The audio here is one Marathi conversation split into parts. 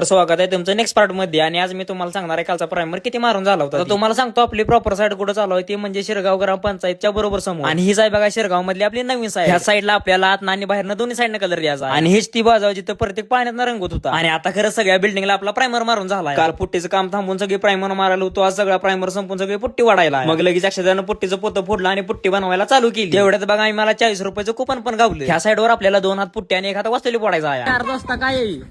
स्वागत आहे तुमचं नेक्स्ट पार्ट मध्ये. आणि आज मी तुम्हाला सांगणार आहे कालचा प्रायमर किती मारून झाला होता. तुम्हाला सांगतो आपली प्रॉपर साईड कुठं चालू आहे ती म्हणजे शिरगाव ग्रामपंचायतच्या बरोबर समोर. आणि ही साहेब बघा शिरगाव मधली आपली नवीन साईड. ह्या साईडला आपल्याला आत आणि बाहेरनं दोन्ही साईडनं कलर द्यायचा आणि हीच ती बाजू जिथं प्रत्येक पाण्यात रंगत होता. आणि आता खरं सगळ्या बिल्डिंगला आपला प्रायमर मारून झाला. काल पुट्टीचं काम थांबून सगळी प्रायमर मारायला होतो. आज सगळा प्रायमर संपून सगळी पुट्टी वाढायला. मग लगेच अक्षरशः पुट्टीचं पोतं फोडलं आणि पुट्टी बनवायला चालू केली. तेवढ्यात बघा आम्ही मला 40 रुपयाचं कुपन पण गावलं. ह्या साईडवर आपल्याला 2 हात पुट्टी आणि 1 हात वस्तुली पडायचा आहे. 4 वाजता काय येईल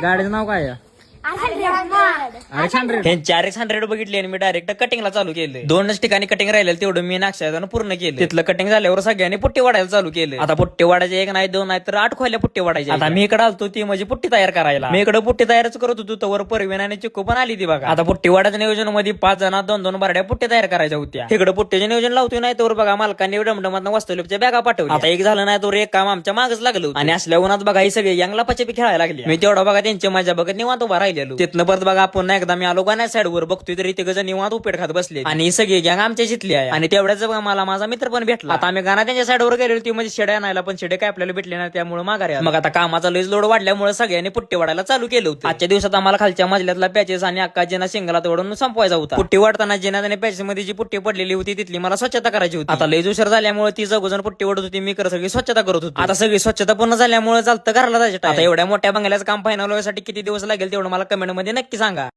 गाडीचं नाव काय आहे? RX100 बघितली आणि मी डायरेक्ट कटिंगला चालू केलं. 2च ठिकाणी कटिंग राहिलं तेवढं मी नाक्षानं पूर्ण केलं. तिथलं कटिंग झाल्यावर सगळ्यांनी पुट्टी वाढायला चालू केलं. आता पुट्टी वाढायचे 1 नाही 2 नाही तर 8 खोल्या पुट्टी वाढायची. आता मी इकडे आलतो ती म्हणजे पुट्टी तयार करायला. मी इकडे पुट्टी तयारच करत होतो तवर परवीन आणि चिक्कू पण आली ती बघा. आता पुट्टी वाढायच्या नियोजन मध्ये 5 जण 2-2 बारड्या पुट्टी तयार करायच्या होत्या. इकडे पुट्टीचे नियोजन लावतोय नाही तर बघा मालकांनी डमडमात वस्तुलीच्या बॅगा पाठवल्या. आता एक झालं नाही तर एक काम आमच्या मागच लागलं. आणि असल्या उन्हात बघा ही सगळे यंगला पचपी खेळायला लागली. मी तेवढा बघा त्यांची मजा बघत निवांत उभा राहिलेलो. तिथनं परत बघा आपण एकदा मी आलो गाण्या साईड वर बघतोय तरी ते गज निवांत उपेट खात बसले. आणि सगळी गँग आमच्या जिथली आहे. आणि तेवढ्याच बघा मला माझा मित्र पण भेटला. आता आम्ही गाणा त्यांच्या साईडवर गेलो ती म्हणजे शेड्या आणायला पण शेडे काय आपल्याला भेटले नाही त्यामुळे माघारी आलो. मग आता कामाचा लयच लोड वाढल्यामुळे सगळ्यांनी पुट्टी वाढायला चालू केलं होतं. आजच्या दिवसात आम्हाला खालच्या मजल्यातला पॅचेस आणि अक्का जेना सिंगला तोडून संपवायचा होता. पुट्टी वाढताना जेना आणि पॅचेस मध्ये जी पुट्टी पडलेली होती तिथली मला स्वच्छता करायची होती. आता लय उशीर झाल्यामुळे ती जगोजण पुट्टी वाढत होती. मी सगळी स्वच्छता करत होती. आता सगळी स्वच्छता पूर्ण झाल्यामुळे चालतं घराला जायचं. आता एवढ्या मोठ्या बंगल्याचं काम फायनल होण्यासाठी किती दिवस लागेल तेवढं मला कमेंट मध्ये नक्की सांगा.